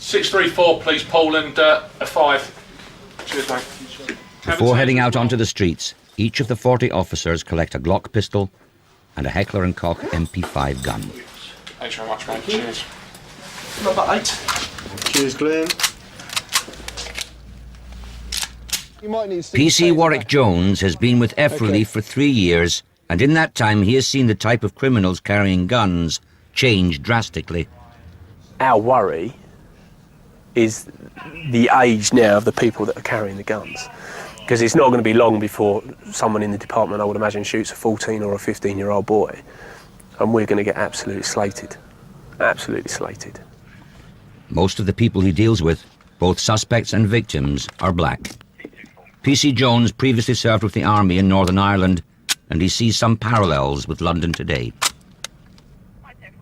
634, please, Paul, and a 5. Cheers, mate. Before heading out onto the streets, each of the 40 officers collect a Glock pistol and a Heckler & Koch MP5 gun. Thanks very much, mate. Cheers. Number 8. Cheers, Glenn. PC Warwick Jones has been with F Relief for 3 years, and in that time he has seen the type of criminals carrying guns change drastically. Our worry is the age now of the people that are carrying the guns, because it's not going to be long before someone in the department, I would imagine, shoots a 14 or a 15-year-old boy, and we're going to get absolutely slated. Absolutely slated. Most of the people he deals with, both suspects and victims, are black. PC Jones previously served with the Army in Northern Ireland, and he sees some parallels with London today.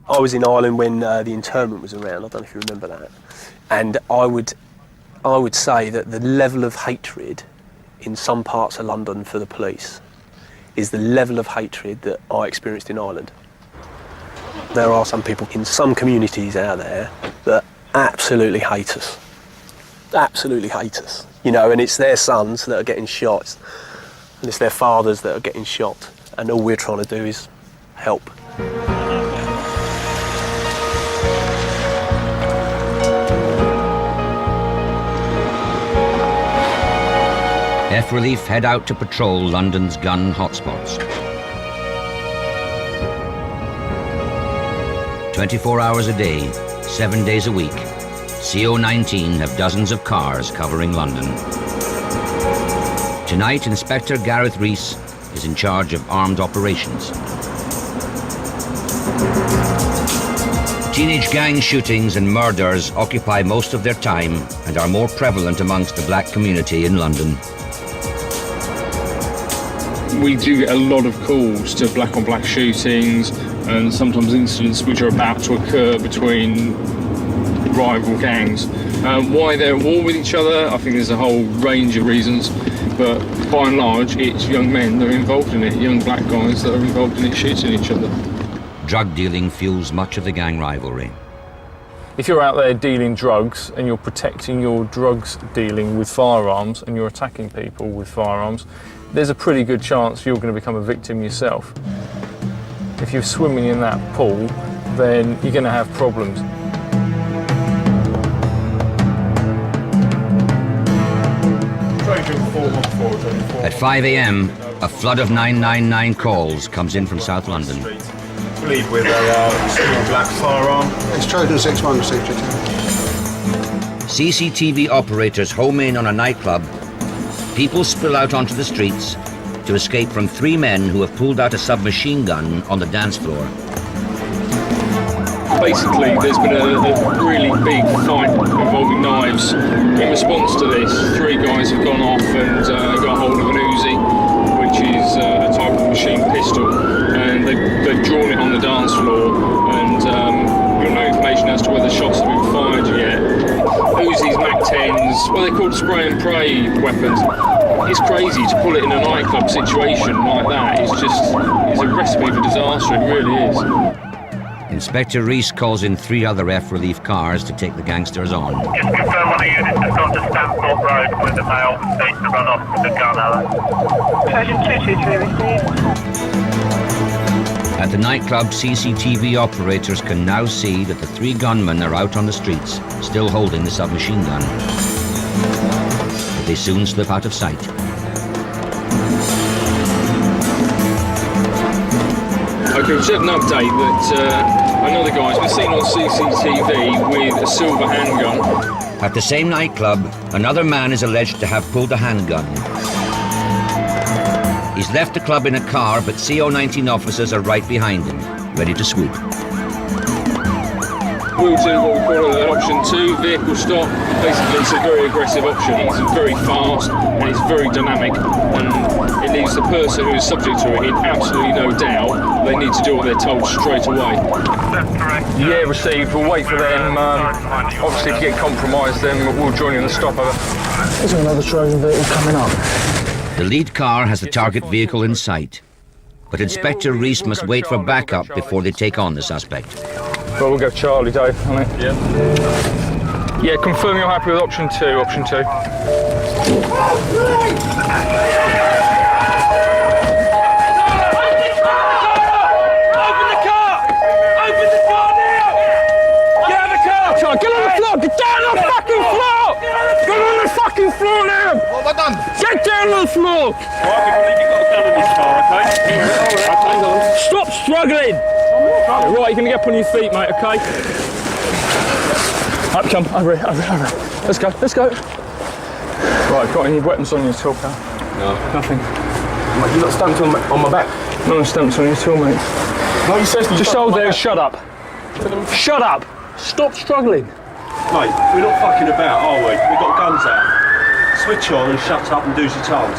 I was in Ireland when the internment was around. I don't know if you remember that. And I would say that the level of hatred in some parts of London for the police is the level of hatred that I experienced in Ireland. There are some people in some communities out there that absolutely hate us. Absolutely hate us. You know, and it's their sons that are getting shot, and it's their fathers that are getting shot, and all we're trying to do is help. F Relief head out to patrol London's gun hotspots. 24 hours a day, 7 days a week, CO19 have dozens of cars covering London. Tonight, Inspector Gareth Rees is in charge of armed operations. Teenage gang shootings and murders occupy most of their time and are more prevalent amongst the black community in London. We do get a lot of calls to black-on-black shootings and sometimes incidents which are about to occur between rival gangs. Why they're at war with each other, I think there's a whole range of reasons, but by and large it's young men that are involved in it, young black guys that are involved in it shooting each other. Drug dealing fuels much of the gang rivalry. If you're out there dealing drugs and you're protecting your drugs dealing with firearms and you're attacking people with firearms, there's a pretty good chance you're going to become a victim yourself. If you're swimming in that pool, then you're going to have problems. At 5 a.m, a flood of 999 calls comes in from South London. I believe with a small black firearm. It's Trojan 61 received it. CCTV operators home in on a nightclub. People spill out onto the streets to escape from 3 men who have pulled out a submachine gun on the dance floor. Basically, there's been a really big fight involving knives. In response to this, 3 guys have gone off and got hold of an Uzi, which is a type of machine pistol, and they've drawn it on the dance floor, and we've got no information as to whether shots have been fired yet. Uzis, Mac-10s, well, they're called spray and pray weapons. It's crazy to pull it in a nightclub situation like that. It's a recipe for disaster, it really is. Inspector Rees calls in 3 other F Relief cars to take the gangsters on. Just confirm one of the units has gone to Stamford Road with the male seeks to run off with the gun, Alan. Version 223 received. At the nightclub, CCTV operators can now see that the 3 gunmen are out on the streets, still holding the submachine gun. But they soon slip out of sight. Okay, we've had an update that another guy's been seen on CCTV with a silver handgun. At the same nightclub, another man is alleged to have pulled a handgun. He's left the club in a car, but CO19 officers are right behind him, ready to swoop. We'll do what we call an option 2, vehicle stop. Basically, it's a very aggressive option. It's very fast and it's very dynamic, and it leaves the person who is subject to it in absolutely no doubt. They need to do what they're told straight away. That's correct. Yeah, received. We'll wait for them. Obviously, if you get compromised, then we'll join you in the stopover. There's another Trojan vehicle coming up. The lead car has the target vehicle in sight, but Inspector Rees must wait for backup before they take on the suspect. Well, we'll go Charlie, Dave. Yeah. Yeah, confirm you're happy with option 2, option 2. Get on the floor! Get down on the fucking floor! Get on the fucking floor now! What have I done? Get down on the floor! Stop struggling! Right, you're gonna get up on your feet, mate, okay? Up, come, over here. Let's go. Right, got any weapons on you at all, pal? No. Nothing. You got stamped on my back? No stamps on you at all, mate. No, you said just hold there and shut up. Shut up! Stop struggling. Mate, we're not fucking about, are we? We've got guns out. Switch on and shut up and do as you're told.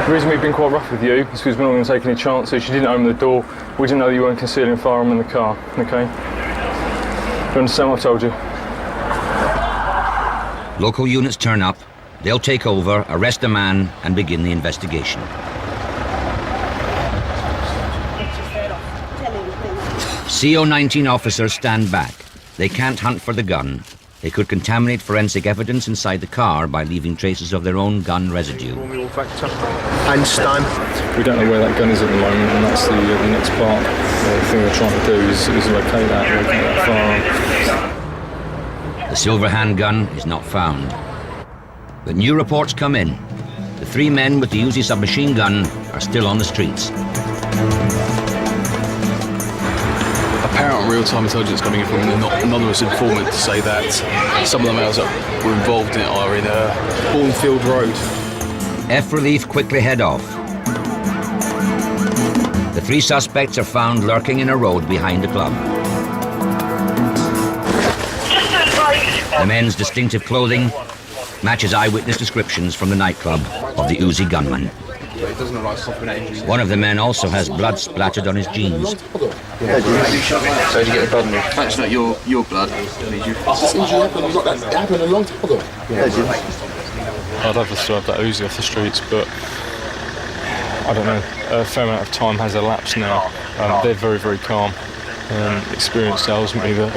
The reason we've been quite rough with you is because we're not going to take any chances. You didn't open the door. We didn't know that you weren't concealing a firearm in the car, okay? You understand what I've told you? Local units turn up, they'll take over, arrest a man and begin the investigation. CO19 officers stand back. They can't hunt for the gun. They could contaminate forensic evidence inside the car by leaving traces of their own gun residue. Einstein. We don't know where that gun is at the moment, and that's the next part. The thing we're trying to do is locate that firearm. The silver handgun is not found. But new reports come in. The 3 men with the Uzi submachine gun are still on the streets. Apparent real-time intelligence coming in from an anonymous informant to say that some of the males that were involved in it are in Bournefield Road. F Relief quickly head off. The 3 suspects are found lurking in a road behind the club. The men's distinctive clothing matches eyewitness descriptions from the nightclub of the Uzi gunman. One of the men also has blood splattered on his jeans. So did you get the blood on you? That's not your blood. It happened a long time ago. I'd love to still have that Uzi off the streets, but I don't know. A fair amount of time has elapsed now. They're very, very calm. Experience tells me that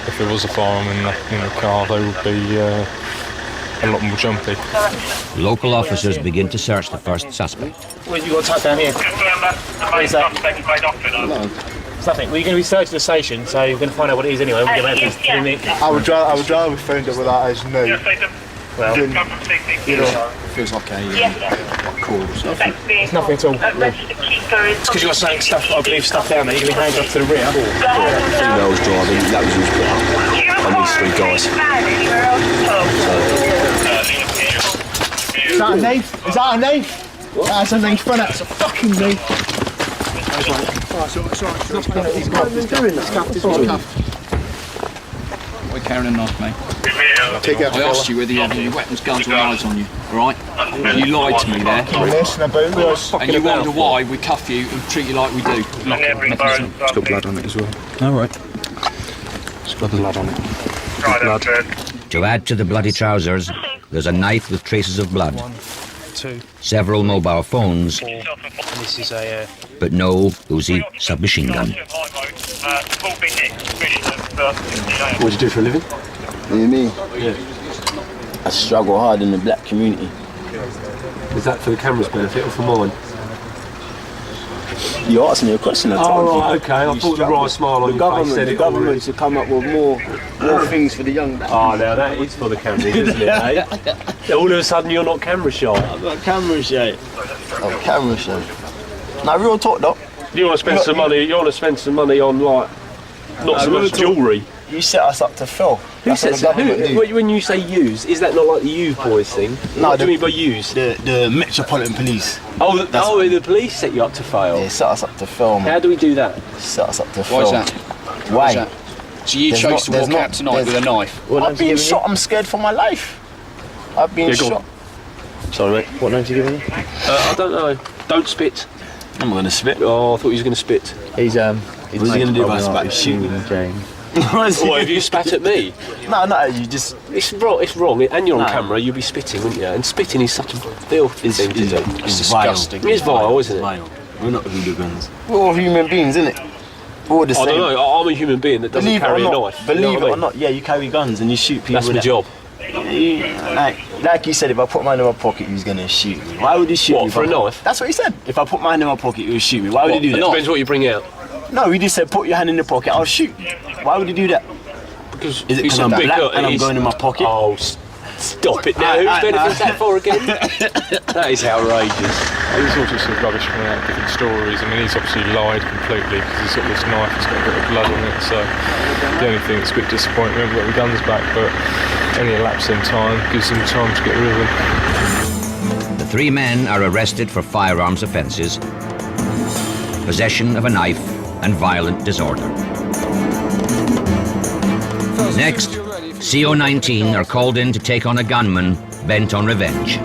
if there was a firearm in the car, they would be a lot more jumpy. Local officers begin to search the first suspect. What have you got tucked down here? What is that? It's nothing. Well, you're going to be searching the station, so you're going to find out what it is anyway. We'll get back to this 3 minutes. I would rather find it without as no. Well, you know, Feels like a call. it's nothing at all. It's because you've got stuff, I believe, stuff down there. You're going to be handed off to the rear. Females driving, that was who's on these 3 guys. is that a knife? Is that a knife? That's a knife, innit? It's a fucking knife. We're carrying a knife, mate. Take it. I asked you whether you had any weapons, guns or knives on you, alright? You lied to me there. Messing about with. And you wonder why we cuff you and treat you like we do. It's got blood on it as well. Alright. It's got blood on it. Blood. To add to the bloody trousers, there's a knife with traces of blood. 1, 2. Several mobile phones, This is a. but no Uzi submachine gun. What do you do for a living? Me? Yeah. I struggle hard in the black community. Is that for the camera's benefit or for mine? You asked me a question, I told you. Right, okay. I thought the right smile on your face said The it government already. should come up with more things for the young black. Oh, now that is for the cameras, isn't it, eh? All of a sudden you're not camera shy. I'm not camera shy. I'm camera shy. Now, real talk though. You want to spend some money, on, like, not so much jewellery. You set us up to fail. Who sets it? When you say use, is that not like the you boys thing? No, What do you mean by use? The Metropolitan Police. The police set you up to fail? They set us up to fail, man. How do we do that? Set us up to fail. Why is that? Why? So you chose to walk out tonight with a knife? I've been shot. I'm scared for my life. I've been shot. Sorry, mate. What name's he giving you? I don't know. Don't spit. I'm not going to spit. Oh, I thought he was going to spit. What's he going to do if I spat? Shoot me. What, have you spat at me? No, you just... It's wrong, and you're on camera, you'll be spitting, wouldn't you? And spitting is such a filthy thing to do. It's disgusting. It's vile, isn't it? We're not hooligans. We're all human beings, innit? all the I same. don't know. I'm a human being that doesn't carry a knife. Believe it or not, yeah, you carry guns and you shoot people. That's my job. Like you said, if I put mine in my pocket, he was going to shoot me. Why would he shoot me? What, for a knife? That's what he said. If I put mine in my pocket, he would shoot me. Why would he do that? Depends what you bring out. No, he just said, put your hand in the pocket, I'll shoot you. Why would he do that? Because is it because I'm black and I'm going in my pocket? Oh, stop it now. Who's benefits that for again? That is outrageous. There's all sorts of rubbish coming out of different stories. I mean, he's obviously lied completely because he's got this knife that's got a bit of blood on it. So the only thing that's a bit disappointing, we haven't got the guns back, but any lapse in time gives them time to get rid of them. The 3 men are arrested for firearms offences, possession of a knife and violent disorder. Next, CO19 are called in to take on a gunman bent on revenge.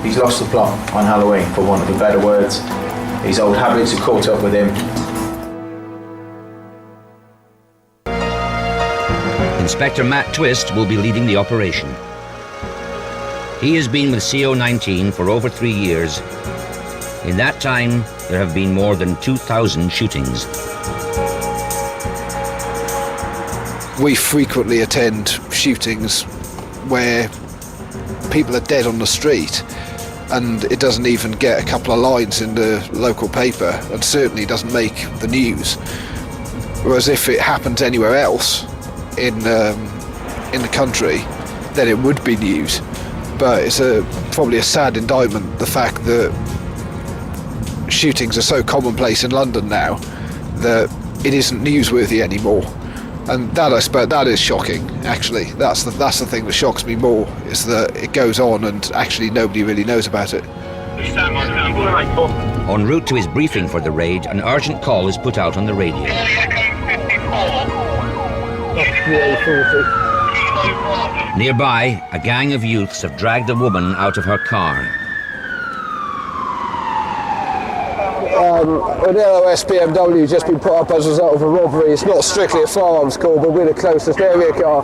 He's lost the plot on Halloween, for want of a better words. His old habits have caught up with him. Inspector Matt Twist will be leading the operation. He has been with CO19 for over 3 years. In that time, there have been more than 2,000 shootings. We frequently attend shootings where people are dead on the street and it doesn't even get a couple of lines in the local paper and certainly doesn't make the news. Whereas if it happens anywhere else in the country, then it would be news. But it's probably a sad indictment, the fact that shootings are so commonplace in London now that it isn't newsworthy anymore. And that, I suppose, that is shocking, actually. That's the thing that shocks me more, is that it goes on and actually nobody really knows about it. En route to his briefing for the raid, an urgent call is put out on the radio. Nearby, a gang of youths have dragged a woman out of her car. An LOS BMW just been put up as a result of a robbery. It's not strictly a firearms call, but we're the closest area car.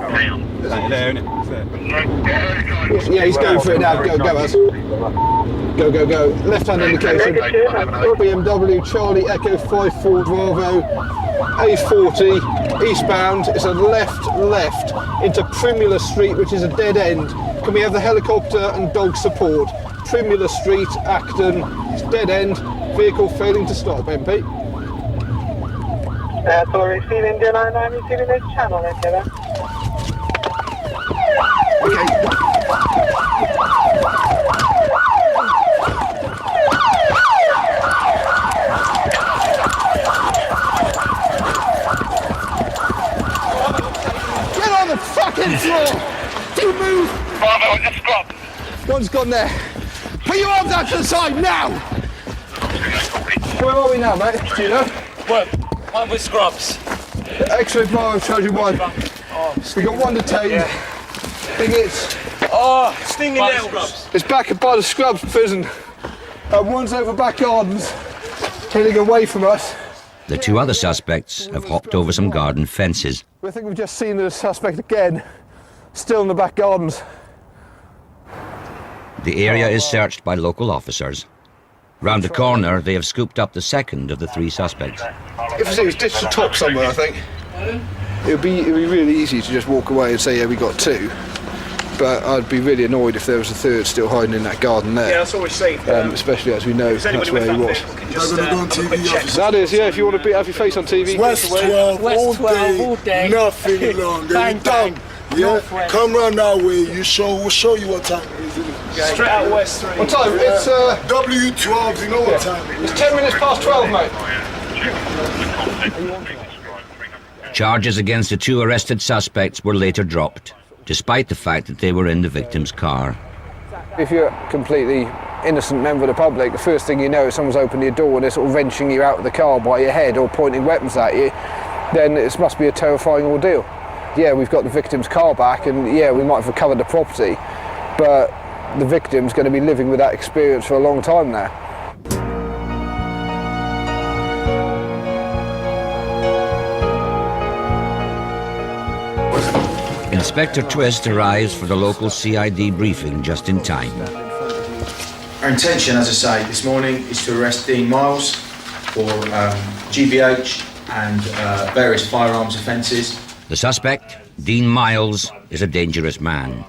Yeah, he's going for it now. Go, us. Go. Left-hand indication. BMW Charlie Echo 54 Bravo, A40, eastbound. It's a left into Primula Street, which is a dead end. Can we have the helicopter and dog support? Primula Street, Acton. It's dead end. Vehicle failing to stop, MP. So receiving the 99, receiving this channel, okay? Get on the fucking floor! Don't move! Bravo, just drop. One's gone there. Put your arms out to the side now! Where are we now, mate? Do you know? Well, I'm with Scrubs. X-ray Bravo, Charlie 1. We got one detained. Yeah. Thing is, Stinging nails. it's back by the Scrubs prison. One's over back gardens, heading away from us. The 2 other suspects have hopped over some garden fences. I think we've just seen the suspect again, still in the back gardens. The area is searched by local officers. Round the corner, they have scooped up the second of the 3 suspects. If it was ditched the top somewhere, I think it'd be really easy to just walk away and say, yeah, we got 2. But I'd be really annoyed if there was a 3rd still hiding in that garden there. Yeah, that's always safe. Especially as we know that's where he was. That is, yeah. If you want to have your face on TV. West 12, all day, nothing longer. Bang, bang. Yeah, come round our way. We'll show you what time it is. Straight out West 3. What time? It's W12. You know what time it is. It's 10 minutes past 12, mate. Charges against the 2 arrested suspects were later dropped, despite the fact that they were in the victim's car. If you're a completely innocent member of the public, the first thing you know is someone's opened your door and they're sort of wrenching you out of the car by your head or pointing weapons at you, then it must be a terrifying ordeal. Yeah, we've got the victim's car back and yeah, we might have recovered the property, but the victim's going to be living with that experience for a long time now. Inspector Twist arrives for the local CID briefing just in time. Our intention, as I say, this morning is to arrest Dean Miles, for GBH and various firearms offences. The suspect, Dean Miles, is a dangerous man.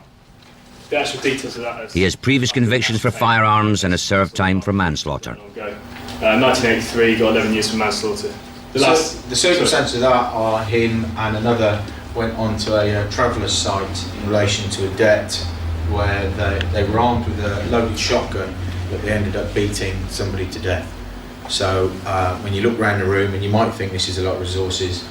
The actual details of that. He has previous convictions for firearms and has served time for manslaughter. 1983, got 11 years for manslaughter. The circumstances of that are him and another went onto a traveller's site in relation to a debt where they were armed with a loaded shotgun, but they ended up beating somebody to death. So when you look around the room, and you might think this is a lot of resources,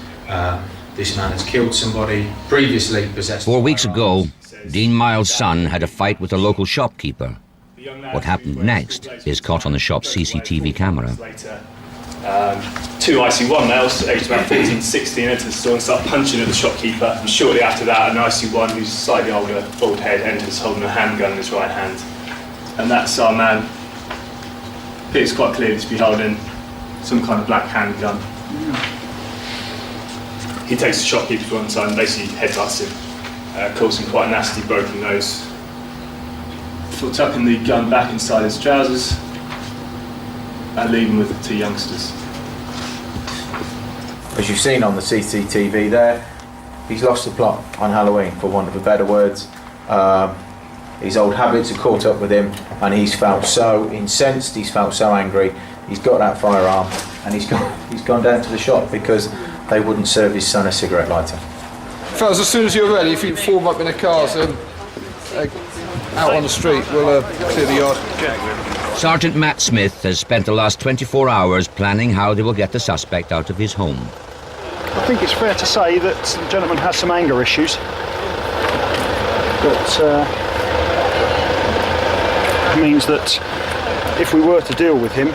this man has killed somebody, previously possessed... 4 weeks ago, Dean Miles' son had a fight with a local shopkeeper. What happened next is caught on the shop's CCTV camera. Two IC1 males, aged about 14 to 16, entered the store and started punching at the shopkeeper. And shortly after that, an IC1 who's slightly older, bald head, enters holding a handgun in his right hand. And that's our man. Appears quite clearly to be holding some kind of black handgun. He takes the shopkeeper to one side and basically headbutts him, causing quite a nasty broken nose. Before tucking the gun back inside his trousers and leaving with the two youngsters. As you've seen on the CCTV there, he's lost the plot on Halloween, for want of a better words. His old habits have caught up with him, and he's felt so incensed, he's felt so angry, he's got that firearm, and he's gone down to the shop because they wouldn't serve his son a cigarette lighter. Fellas, as soon as you're ready, if you can form up in the cars out on the street, we'll clear the yard. Sergeant Matt Smith has spent the last 24 hours planning how they will get the suspect out of his home. I think it's fair to say that the gentleman has some anger issues. That means that if we were to deal with him,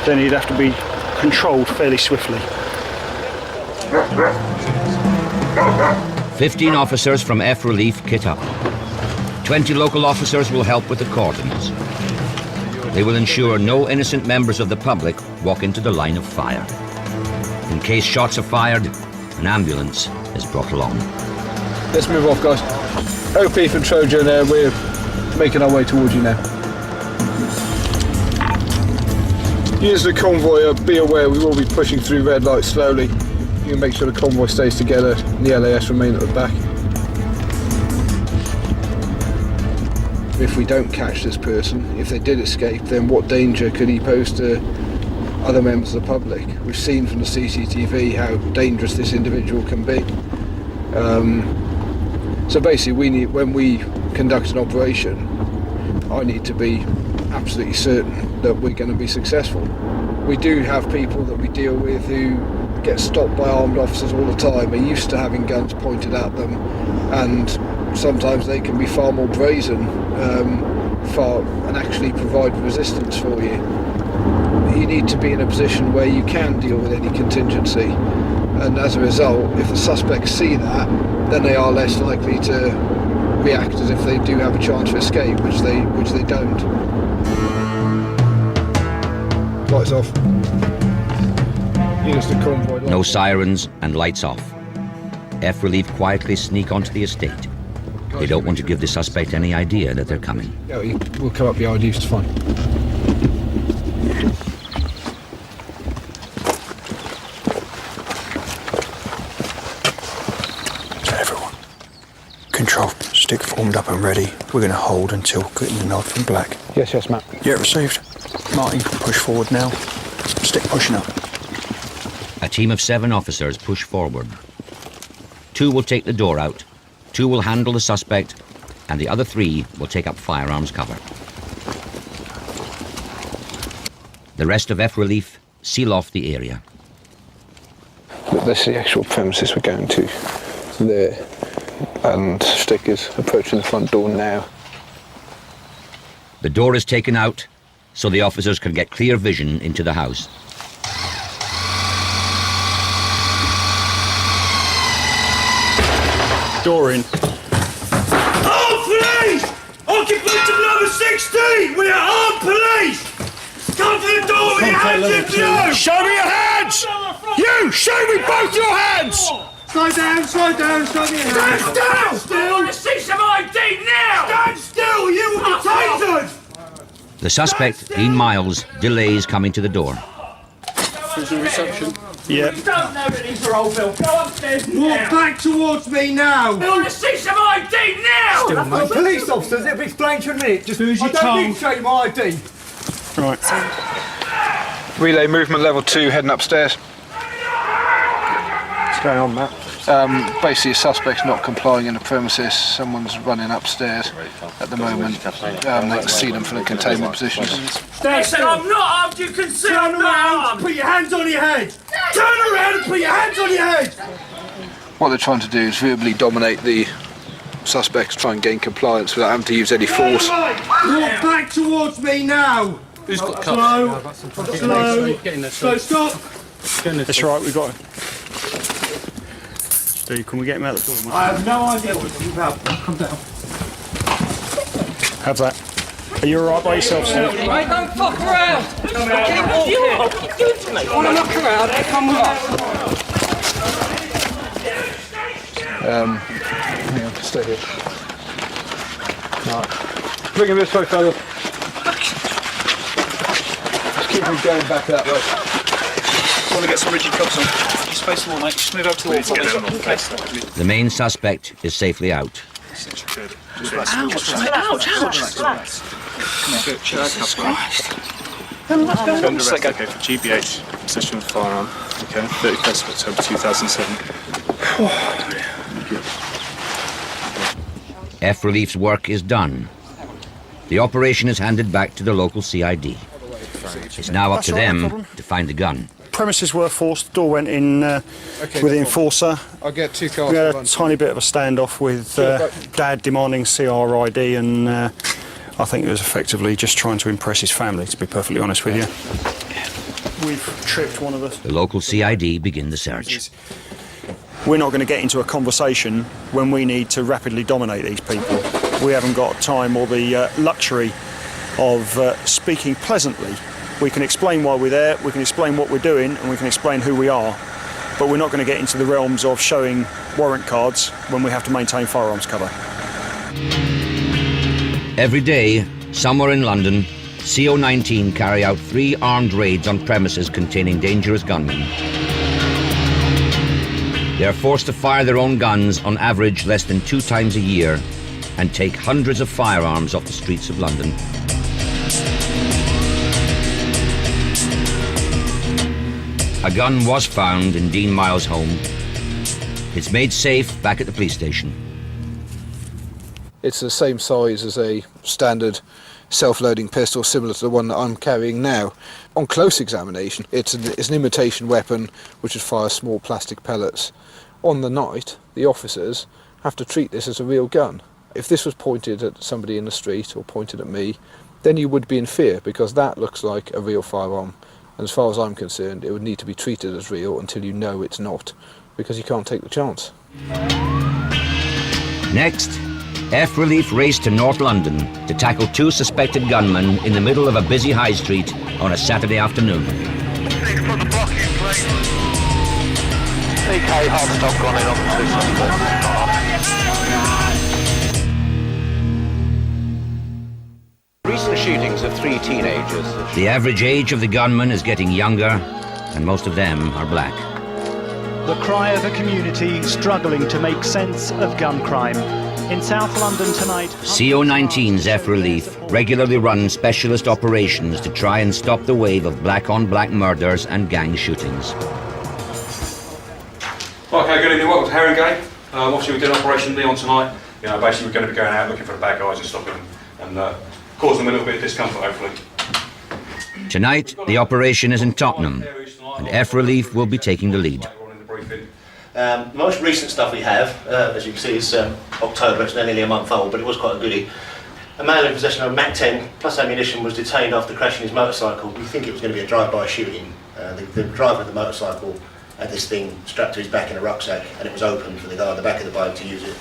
then he'd have to be controlled fairly swiftly. 15 officers from F Relief kit up. 20 local officers will help with the cordons. They will ensure no innocent members of the public walk into the line of fire. In case shots are fired, an ambulance is brought along. Let's move off, guys. OP from Trojan, we're making our way towards you now. Use the convoy, be aware we will be pushing through red lights slowly. You can make sure the convoy stays together and the LAS remain at the back. If we don't catch this person, if they did escape, then what danger could he pose to other members of the public? We've seen from the CCTV how dangerous this individual can be. So basically, when we conduct an operation, I need to be absolutely certain that we're going to be successful. We do have people that we deal with who get stopped by armed officers all the time. They're used to having guns pointed at them, and sometimes they can be far more brazen and actually provide resistance for you. You need to be in a position where you can deal with any contingency, and as a result, if the suspects see that, then they are less likely to react as if they do have a chance to escape, which they don't. Lights off. Here's the convoy. No sirens and lights off. F Relief quietly sneak onto the estate. They don't want to give the suspect any idea that they're coming. Yeah, we'll come up behind you, it's fine. Everyone, control, stick formed up and ready. We're going to hold until getting the nod from Black. Yes, Matt. Yeah, received. Martin, push forward now. Stick pushing up. A team of 7 officers push forward. 2 will take the door out, 2 will handle the suspect, and the other 3 will take up firearms cover. The rest of F Relief seal off the area. But this is the actual premises we're going to there, and Stick is approaching the front door now. The door is taken out so the officers can get clear vision into the house. Door in. Armed police! Occupant of number 16! We are armed police! Come to the door with your hands in blue! Show me your hands! You! Show me both your hands! Slow down, slow down, slow me your hands! Stand down! I want to see some ID now! Stand still! You will be tasered! The suspect, Dean Miles, delays coming to the door. Prison reception. Yeah. You don't know that these are old, Bill. Go upstairs now. Walk back towards me now. We want to see some ID now. Still, mate. Police officers, it'll be explained to you in a minute. Just lose your tongue. I don't need to show you my ID. Right. Relay movement level 2 heading upstairs. What's going on, Matt? Basically, a suspect's not complying in the premises. Someone's running upstairs at the moment. They can see them from the containment positions. Listen, I'm not armed. You can see I'm not armed. Put your hands on your head. Turn around and put your hands on your head. What they're trying to do is verbally dominate the suspects, try and gain compliance without having to use any force. Walk back towards me now. Who's got cuffs? Slow, stop. That's right, we got him. Steve, can we get him out the door, mate? I have no idea what you're about. Come down. Have that. Are you alright by yourself, Steve? Mate, don't fuck around. Keep walking. What are you doing to me? Want to knock around? Come on. Hang on, stay here. Right. Bring him this way, fella. Just keep him going back that way. I want to get some rigid cuffs on. Just face the wall, mate. Just move up to the wall. The main suspect is safely out. Jesus Christ. Okay, for GBH, possession of a firearm. Okay, 31st of October 2007. F Relief's work is done. The operation is handed back to the local CID. It's now up to them to find the gun. Premises were forced, the door went in with the enforcer. I'll get 2 cars. We had a tiny bit of a standoff with Dad demanding CRID, and I think it was effectively just trying to impress his family, to be perfectly honest with you. We've tripped one of us. The local CID begin the search. We're not going to get into a conversation when we need to rapidly dominate these people. We haven't got time or the luxury of speaking pleasantly. We can explain why we're there, we can explain what we're doing, and we can explain who we are. But we're not going to get into the realms of showing warrant cards when we have to maintain firearms cover. Every day, somewhere in London, CO19 carry out 3 armed raids on premises containing dangerous gunmen. They are forced to fire their own guns on average less than 2 times a year and take hundreds of firearms off the streets of London. A gun was found in Dean Miles' home. It's made safe back at the police station. It's the same size as a standard self-loading pistol, similar to the one that I'm carrying now. On close examination, it's an imitation weapon which would fire small plastic pellets. On the night, the officers have to treat this as a real gun. If this was pointed at somebody in the street or pointed at me, then you would be in fear, because that looks like a real firearm. And as far as I'm concerned, it would need to be treated as real until you know it's not, because you can't take the chance. Next, F Relief raced to North London to tackle 2 suspected gunmen in the middle of a busy high street on a Saturday afternoon. CK hard stop gone in on the 2 suspects. Recent shootings of 3 teenagers. The average age of the gunmen is getting younger, and most of them are black. The cry of a community struggling to make sense of gun crime. In South London tonight... CO19's F Relief regularly run specialist operations to try and stop the wave of black-on-black murders and gang shootings. Okay, good evening, welcome to Herringate. Obviously we did Operation Leon tonight. You know, basically we're going to be going out looking for the bad guys and stopping them and cause them a little bit of discomfort, hopefully. Tonight, the operation is in Tottenham, and F Relief will be taking the lead. The most recent stuff we have, as you can see, is October. It's now nearly a month old, but it was quite a goodie. A man in possession of a MAC-10 plus ammunition was detained after crashing his motorcycle. We think it was going to be a drive-by shooting. The driver of the motorcycle had this thing strapped to his back in a rucksack, and it was open for the guy on the back of the bike to use it.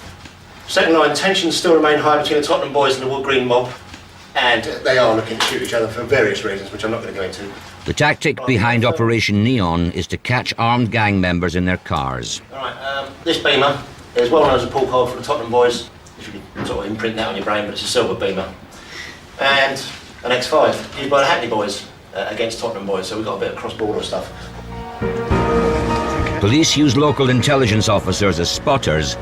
Second line, tensions still remain high between the Tottenham boys and the Wood Green mob, and they are looking to shoot each other for various reasons, which I'm not going to go into. The tactic behind Operation Neon is to catch armed gang members in their cars. Alright, this Beamer is well known as a pull card for the Tottenham boys. If you can sort of imprint that on your brain, but it's a silver Beamer. And an X5, used by the Hackney boys against Tottenham boys, so we've got a bit of cross-border stuff. Police use local intelligence officers as spotters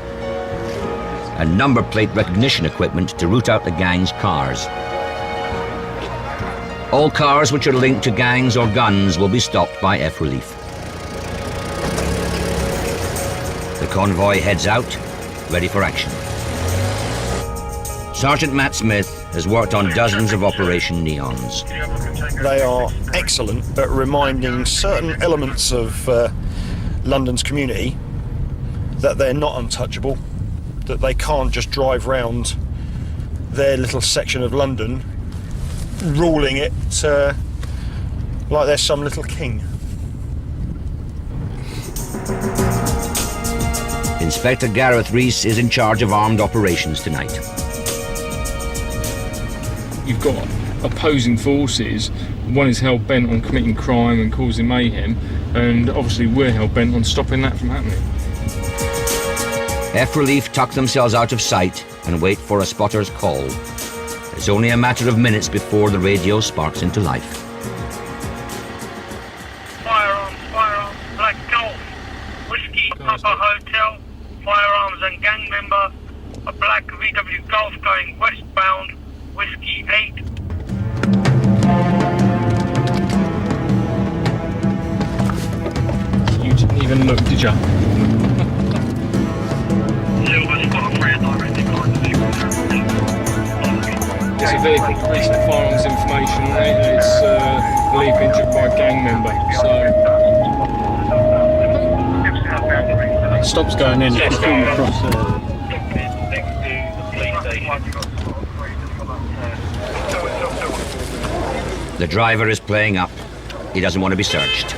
and number plate recognition equipment to root out the gang's cars. All cars which are linked to gangs or guns will be stopped by F Relief. The convoy heads out, ready for action. Sergeant Matt Smith has worked on dozens of Operation Neons. They are excellent at reminding certain elements of London's community that they're not untouchable, that they can't just drive round their little section of London ruling it like they're some little king. Inspector Gareth Rees is in charge of armed operations tonight. You've got opposing forces. One is hell-bent on committing crime and causing mayhem, and obviously we're hell-bent on stopping that from happening. F Relief tuck themselves out of sight and wait for a spotter's call. It's only a matter of minutes before the radio sparks into life. Firearms, Black Golf, Whiskey, Papa Hotel, Firearms and gang member, a black VW Golf going westbound, Whiskey 8. You didn't even look, did you? There's a vehicle with recent firearms information on it. It's believed injured by a gang member. So Stops going in. It's coming across The driver is playing up. He doesn't want to be searched.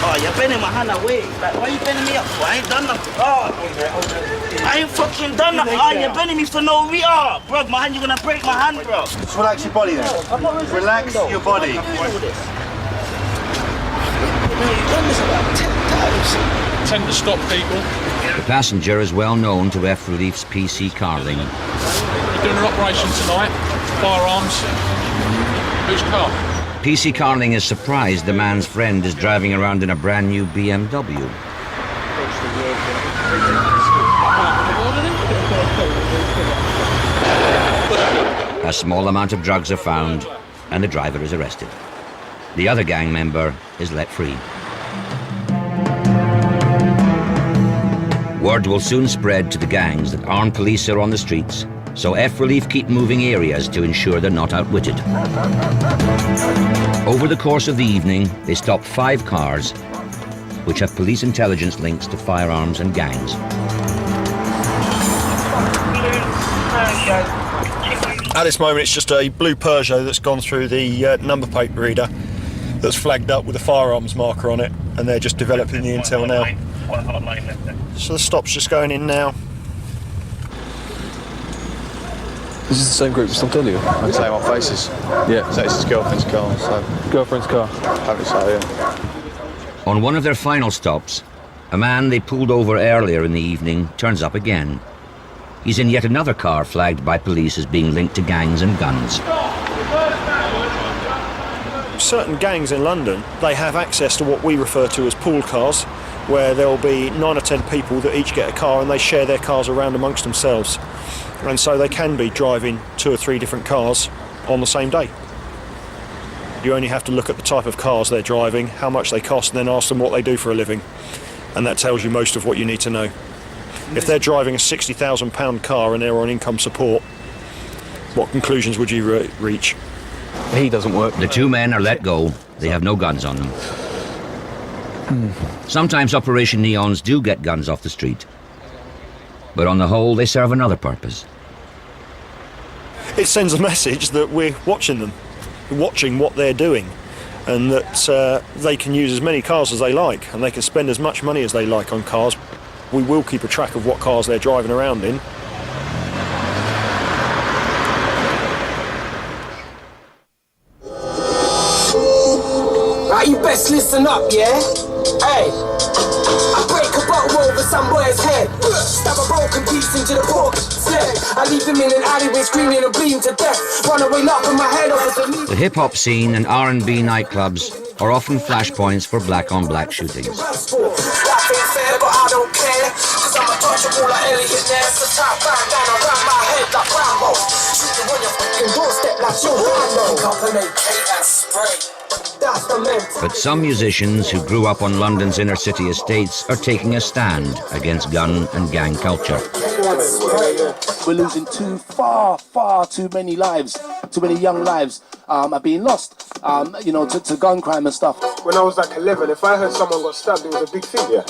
Oh, you're bending my hand away. Like, why are you bending me up for? I ain't done nothing. Oh, I ain't fucking done nothing. Oh, you're bending me for no reason. Oh, bro, my hand, you're gonna break my hand, bro. Just relax your body then. Relax your body. You've done this about 10 times. Tend to stop people. The passenger is well known to F Relief's PC Carling. We're doing an operation tonight. Firearms. Whose car? PC Carling is surprised the man's friend is driving around in a brand new BMW. A small amount of drugs are found and the driver is arrested. The other gang member is let free. Word will soon spread to the gangs that armed police are on the streets, so F Relief keep moving areas to ensure they're not outwitted. Over the course of the evening, they stop 5 cars which have police intelligence links to firearms and gangs. At this moment, it's just a blue Peugeot that's gone through the number plate reader that's flagged up with a firearms marker on it, and they're just developing the intel now. So the stop's just going in now. This is the same group as I'm telling you. I'd say my faces. Yeah. So it's his girlfriend's car, so. Girlfriend's car? Have it so, yeah. On one of their final stops, a man they pulled over earlier in the evening turns up again. He's in yet another car flagged by police as being linked to gangs and guns. Certain gangs in London, they have access to what we refer to as pool cars, where there'll be 9 or 10 people that each get a car and they share their cars around amongst themselves. And so they can be driving 2 or 3 different cars on the same day. You only have to look at the type of cars they're driving, how much they cost, and then ask them what they do for a living. And that tells you most of what you need to know. If they're driving a £60,000 car and they're on income support, what conclusions would you reach? He doesn't work. The 2 men are let go. They have no guns on them. Sometimes Operation Neons do get guns off the street. But on the whole, they serve another purpose. It sends a message that we're watching them, watching what they're doing, and that they can use as many cars as they like, and they can spend as much money as they like on cars. We will keep a track of what cars they're driving around in. Right, you best listen up, yeah? Hey, I break a bottle over some boy's head, stab a broken piece into the pork instead. I leave him in an alleyway screaming and bleeding to death. Run away, knocking my head off. The hip-hop scene and R&B nightclubs are often flashpoints for black-on-black shootings. All like Elliot Ness, the top back down around my head like Rambo. Shoot you on your fucking doorstep like your Rambo. Company KS spray. That's the mental. But some musicians who grew up on London's inner city estates are taking a stand against gun and gang culture. We're losing far too many lives. Too many young lives are being lost, you know, to gun crime and stuff. When I was like 11, if I heard someone got stabbed, it was a big thing. Yeah.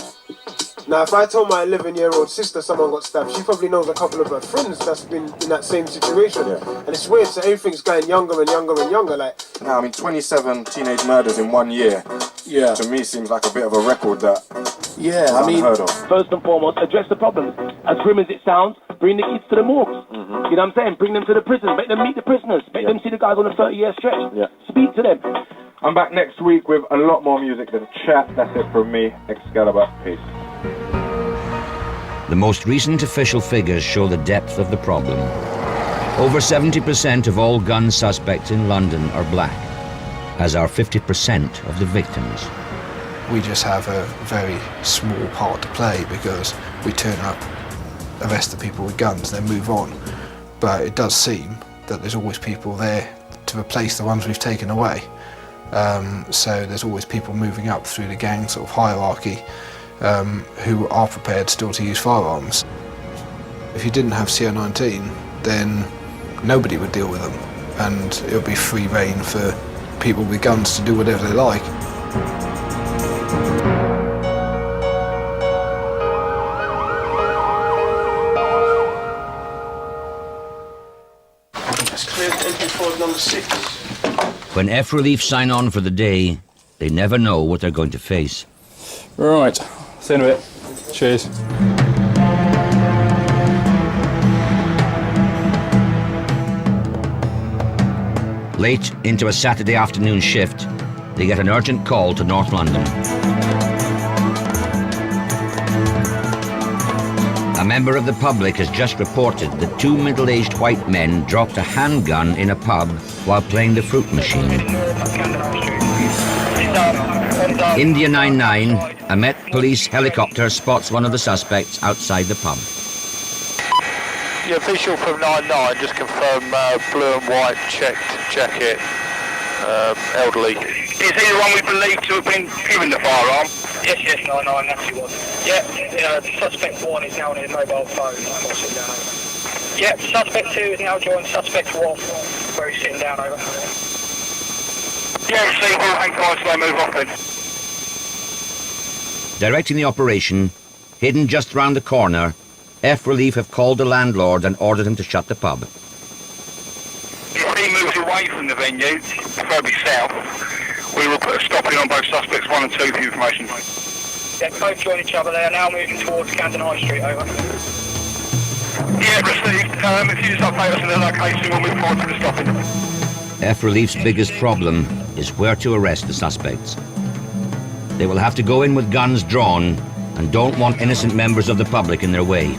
Now, if I told my 11-year-old sister someone got stabbed, she probably knows a couple of her friends that's been in that same situation. Yeah. And it's weird, so everything's going younger and younger and younger. Like, now, I mean, 27 teenage murders in 1 year. Yeah. To me, seems like a bit of a record that. Yeah, I mean, first and foremost, address the problem. As grim as it sounds, bring the kids to the morgues. You know what I'm saying? Bring them to the prisons. Make them meet the prisoners. Make them see the guys on a 30-year stretch. Yeah. Speak to them. I'm back next week with a lot more music than chat. That's it from me, Excalibur. Peace. The most recent official figures show the depth of the problem. Over 70% of all gun suspects in London are black, as are 50% of the victims. We just have a very small part to play because we turn up, arrest the people with guns, then move on. But it does seem that there's always people there to replace the ones we've taken away. So there's always people moving up through the gang sort of hierarchy who are prepared still to use firearms. If you didn't have CO19, then nobody would deal with them, and it would be free reign for people with guns to do whatever they like. Number 6. When F Relief sign on for the day, they never know what they're going to face. Right, see you in a bit. Cheers. Late into a Saturday afternoon shift, they get an urgent call to North London. A member of the public has just reported that 2 middle-aged white men dropped a handgun in a pub while playing the fruit machine. India 99, a Met Police helicopter spots one of the suspects outside the pub. The official from 99 just confirmed blue and white checked jacket, elderly. Is he the one we believe to have been given the firearm? Yes, 99, that's who was. Yeah, suspect 1 is now on his mobile phone. Yep, suspect 2 is now joined suspect 1, where he's sitting down over. Yeah, receive all hang guys, they move off then. Directing the operation, hidden just round the corner, F Relief have called the landlord and ordered him to shut the pub. If he moves away from the venue, preferably south, we will put a stop in on both suspects 1 and 2 for information. Yeah, both join each other. They are now moving towards Camden High Street, over. Yeah, received. If you just update us in the location, we'll move forward to the stopping. F Relief's biggest problem is where to arrest the suspects. They will have to go in with guns drawn and don't want innocent members of the public in their way.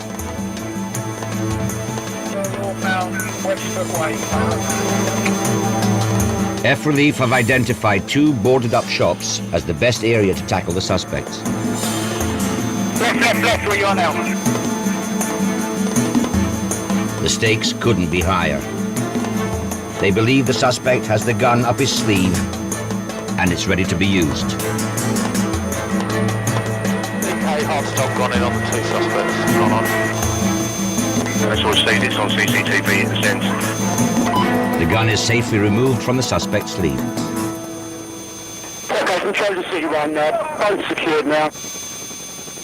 F Relief have identified 2 boarded-up shops as the best area to tackle the suspects. Left, where you are now. The stakes couldn't be higher. They believe the suspect has the gun up his sleeve and it's ready to be used. A hard stop gone in on the 2 suspects. Gone on. That's all see this on CCTV in the sense. The gun is safely removed from the suspect's sleeve. Okay, control the city 1 now. Both secured now.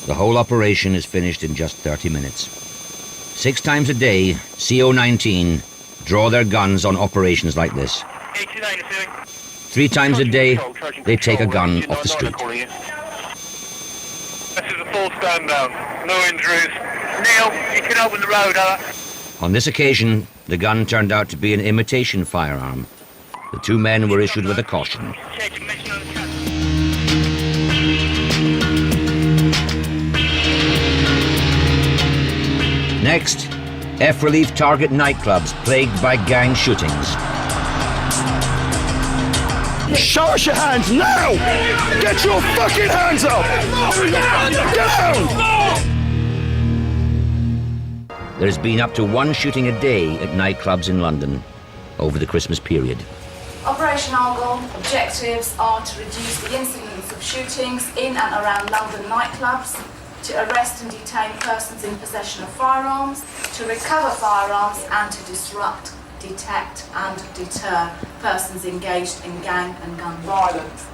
The whole operation is finished in just 30 minutes. 6 times a day, CO19 draw their guns on operations like this. 3 times a day, they take a gun off the street. This is a full stand down. No injuries. Neil, you can open the road, On this occasion, the gun turned out to be an imitation firearm. The 2 men were issued with a caution. Next, F Relief target nightclubs plagued by gang shootings. Show us your hands now! Get your fucking hands up! Down! there has been up to one shooting a day at nightclubs in London over the Christmas period. Operation Argon objectives are to reduce the incidence of shootings in and around London nightclubs, to arrest and detain persons in possession of firearms, to recover firearms, and to disrupt, detect and deter persons engaged in gang and gun violence.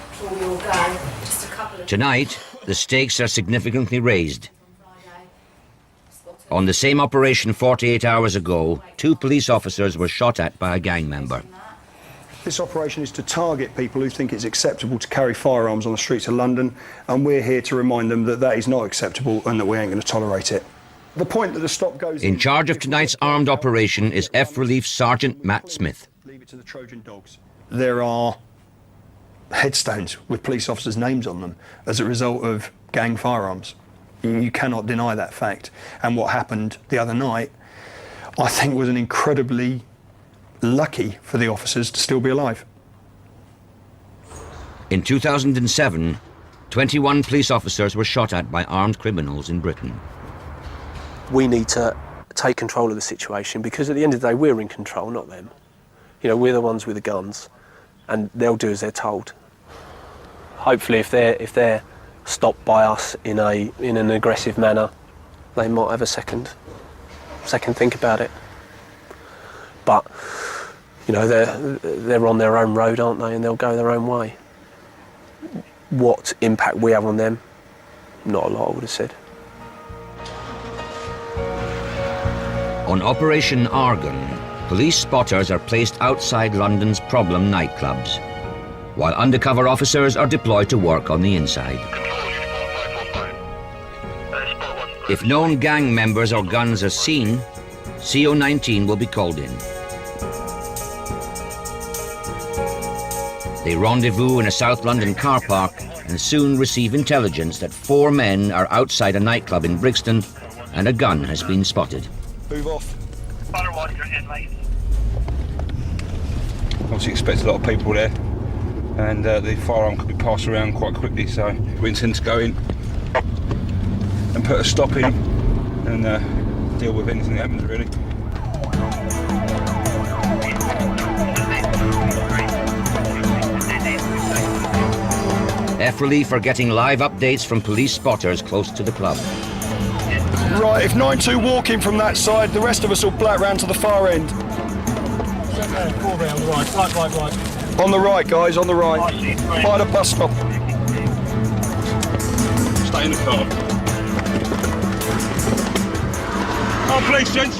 Before we all go, just a couple of... Tonight, the stakes are significantly raised. On the same operation 48 hours ago, 2 police officers were shot at by a gang member. This operation is to target people who think it's acceptable to carry firearms on the streets of London, and we're here to remind them that that is not acceptable and that we ain't going to tolerate it. The point that the stop goes... In charge of tonight's armed operation is F Relief Sergeant Matt Smith. Leave it to the Trojan dogs. There are headstones with police officers' names on them as a result of gang firearms. You cannot deny that fact. And what happened the other night, I think, was an incredibly lucky for the officers to still be alive. In 2007, 21 police officers were shot at by armed criminals in Britain. We need to take control of the situation, because at the end of the day, we're in control, not them. You know, we're the ones with the guns, and they'll do as they're told. Hopefully, if they're stopped by us in an aggressive manner, they might have a second think about it. But you know, they're on their own road, aren't they? And they'll go their own way. What impact we have on them? Not a lot, I would have said. On Operation Argon, police spotters are placed outside London's problem nightclubs, while undercover officers are deployed to work on the inside. If known gang members or guns are seen, CO19 will be called in. They rendezvous in a South London car park and soon receive intelligence that 4 men are outside a nightclub in Brixton and a gun has been spotted. Move off. Obviously expect a lot of people there, and the firearm could be passed around quite quickly, so we intend to go in and put a stop in and deal with anything that happens, really. F Relief are getting live updates from police spotters close to the club. Right, if 9-2 walk in from that side, the rest of us will black round to the far end. On the right, right. On the right, guys, on the right. By the bus stop. Stay in the car. Oh, please, gents.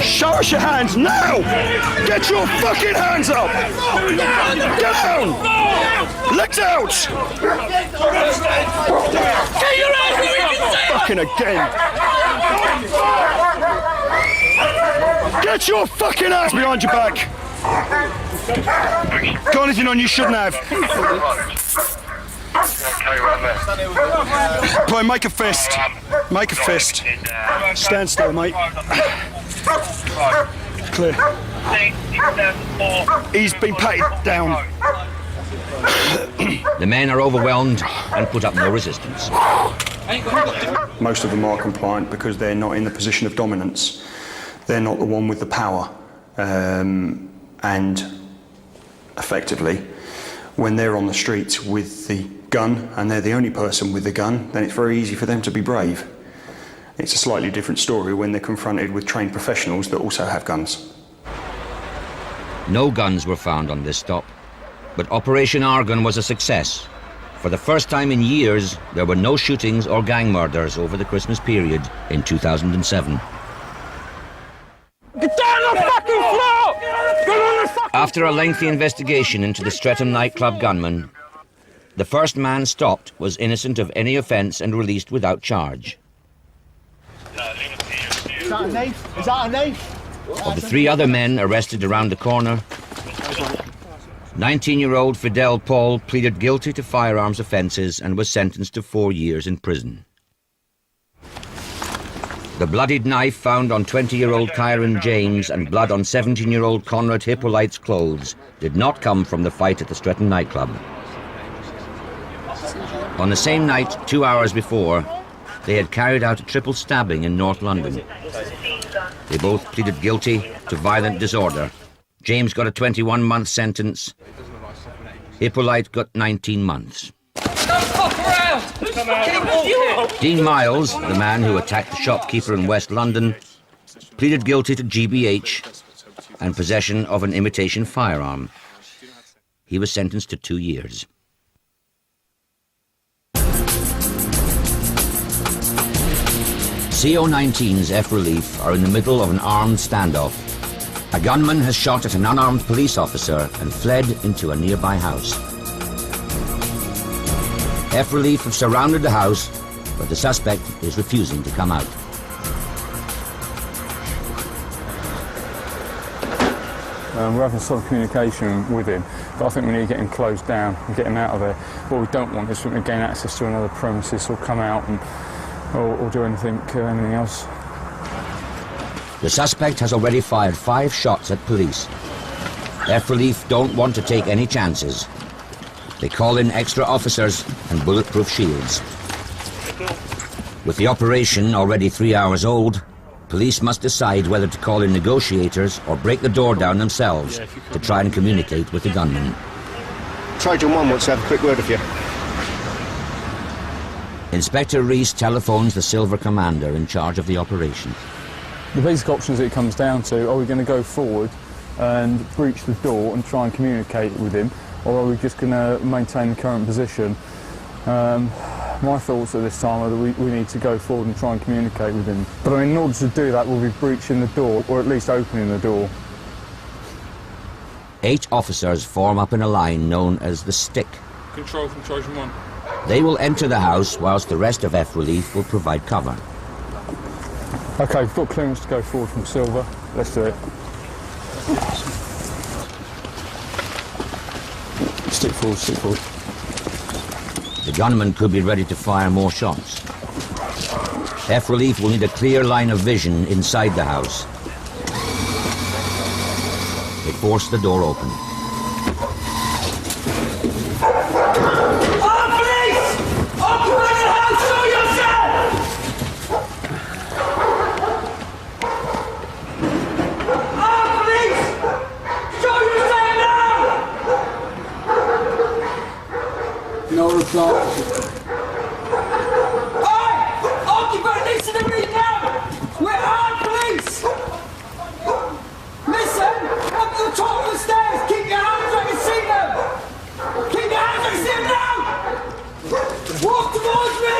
Show us your hands now! Get your fucking hands up! Down! Legs out! Get your hands up! Fucking again! Get your fucking hands behind your back! Got anything on you shouldn't have? Boy, make a fist. Make a fist. Stand still, mate. Clear. He's been patted down. The men are overwhelmed and put up no resistance. Most of them are compliant because they're not in the position of dominance. They're not the one with the power. And effectively, when they're on the streets with the gun and they're the only person with the gun, then it's very easy for them to be brave. It's a slightly different story when they're confronted with trained professionals that also have guns. No guns were found on this stop, but Operation Argon was a success. For the first time in years, there were no shootings or gang murders over the Christmas period in 2007. Get down on the fucking floor! Get on the fucking... After a lengthy investigation into the Streatham nightclub gunman, the first man stopped was innocent of any offence and released without charge. Is that a knife? Is that a knife? Of the 3 other men arrested around the corner, 19-year-old Fidel Paul pleaded guilty to firearms offences and was sentenced to 4 years in prison. The bloodied knife found on 20-year-old Kyron James and blood on 17-year-old Conrad Hippolyte's clothes did not come from the fight at the Streatham nightclub. On the same night, 2 hours before, They had carried out a triple stabbing in North London. They both pleaded guilty to violent disorder. James got a 21-month sentence. Hippolyte got 19 months. Dean Miles, the man who attacked the shopkeeper in West London, pleaded guilty to GBH and possession of an imitation firearm. He was sentenced to 2 years. CO19's F Relief are in the middle of an armed standoff. A gunman has shot at an unarmed police officer and fled into a nearby house. F Relief have surrounded the house, but the suspect is refusing to come out. We're having some communication with him, but I think we need to get him closed down and get him out of there. What we don't want is for him to gain access to another premises or come out and or do anything else. The suspect has already fired 5 shots at police. F Relief don't want to take any chances. They call in extra officers and bulletproof shields. With the operation already 3 hours old, police must decide whether to call in negotiators or break the door down themselves to try and communicate with the gunman. Trojan 1 wants to have a quick word with you. Inspector Rees telephones the Silver Commander in charge of the operation. The basic options it comes down to, are we going to go forward and breach the door and try and communicate with him, or are we just going to maintain the current position? My thoughts at this time are that we need to go forward and try and communicate with him. But I mean, in order to do that, we'll be breaching the door, or at least opening the door. 8 officers form up in a line known as the Stick. Control from Trojan 1. They will enter the house whilst the rest of F Relief will provide cover. OK, we've got clearance to go forward from Silver. Let's do it. Stick forward, stick forward. The gunman could be ready to fire more shots. F Relief will need a clear line of vision inside the house. They force the door open. No reply. Oi! Occupant, listen to me now! We're armed police! Listen! Up to the top of the stairs! Keep your hands where I can see them! Keep your hands where I can see them now! Walk towards me!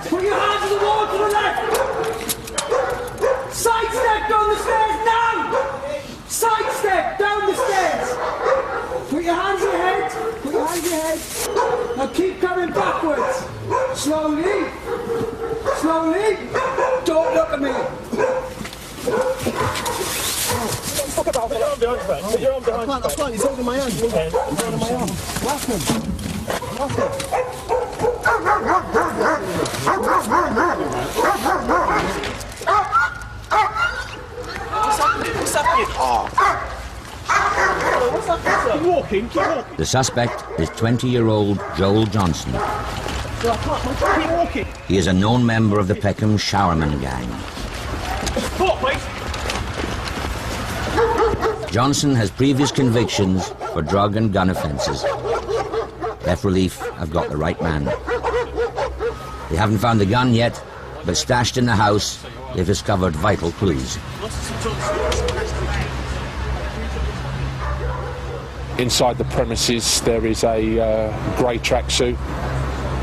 Put your hands on the wall to the left! Sidestep down the stairs now! Sidestep down the stairs! Put your hands on your head! Put your hands on your head! Now keep coming backwards. Slowly. Slowly. Don't look at me. Fuck about it. Put your arm behind your back. Put your arm behind your back. I can't. He's holding my hand. He's holding my arm. Whack him. Whack him. What's happening? What's happening? Keep walking, keep walking. The suspect is 20-year-old Joel Johnson. Keep walking. He is a known member of the Peckham Showerman gang. Johnson has previous convictions for drug and gun offences. F Relief have got the right man. They haven't found the gun yet, but stashed in the house, they've discovered vital clues. Inside the premises there is a grey tracksuit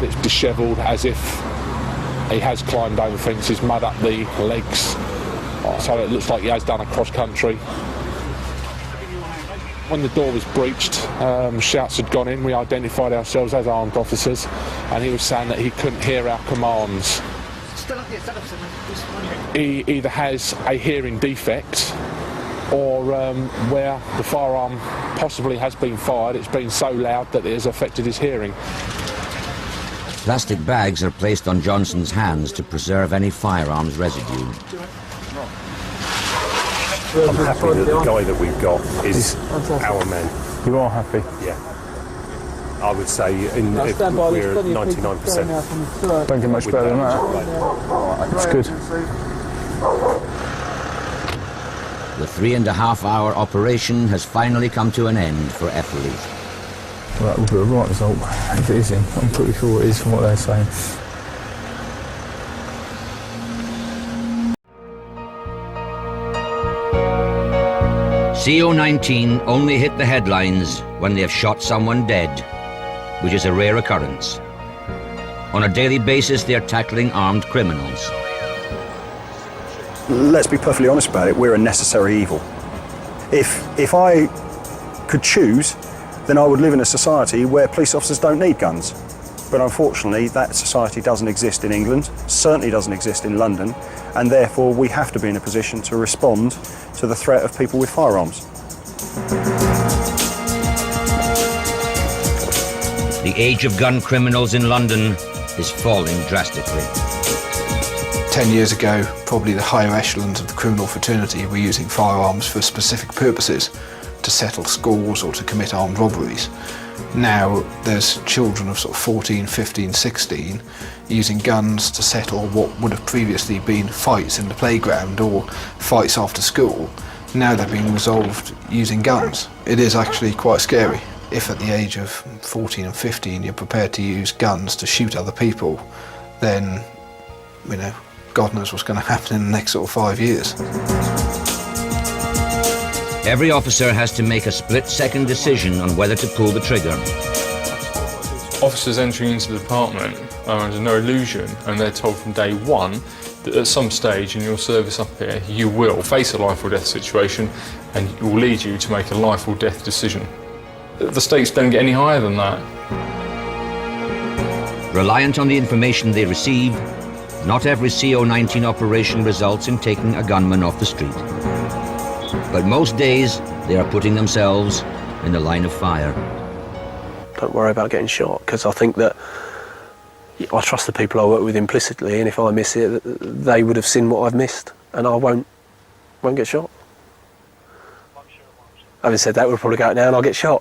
that's dishevelled as if he has climbed over fences, mud up the legs, so it looks like he has done a cross country. When the door was breached, shouts had gone in. We identified ourselves as armed officers, and he was saying that he couldn't hear our commands. He either has a hearing defect, or where the firearm possibly has been fired, it's been so loud that it has affected his hearing. Plastic bags are placed on Johnson's hands to preserve any firearms residue. I'm happy that the guy that we've got is our man. You are happy? Yeah. I would say we're at 99%. Don't get much better than that. That's good. The 3.5-hour operation has finally come to an end for Efteling. Well, that will be a right result if it is in. I'm pretty sure it is from what they're saying. CO19 only hit the headlines when they have shot someone dead, which is a rare occurrence. On a daily basis, they are tackling armed criminals. Let's be perfectly honest about it, we're a necessary evil. If I could choose, then I would live in a society where police officers don't need guns. But unfortunately, that society doesn't exist in England, certainly doesn't exist in London, and therefore we have to be in a position to respond to the threat of people with firearms. The age of gun criminals in London is falling drastically. 10 years ago, probably the higher echelons of the criminal fraternity were using firearms for specific purposes, to settle scores or to commit armed robberies. Now there's children of sort of 14, 15, 16 using guns to settle what would have previously been fights in the playground or fights after school. Now they're being resolved using guns. It is actually quite scary. If at the age of 14 and 15 you're prepared to use guns to shoot other people, then, you know, God knows what's going to happen in the next sort of 5 years. Every officer has to make a split-second decision on whether to pull the trigger. Officers entering into the department are under no illusion, and they're told from day one that at some stage in your service up here, you will face a life or death situation, and it will lead you to make a life or death decision. The stakes don't get any higher than that. Reliant on the information they receive, not every CO19 operation results in taking a gunman off the street. But most days, they are putting themselves in the line of fire. Don't worry about getting shot, because I think that I trust the people I work with implicitly, and if I miss it, they would have seen what I've missed, and I won't get shot. Having said that, we'll probably go out now and I'll get shot.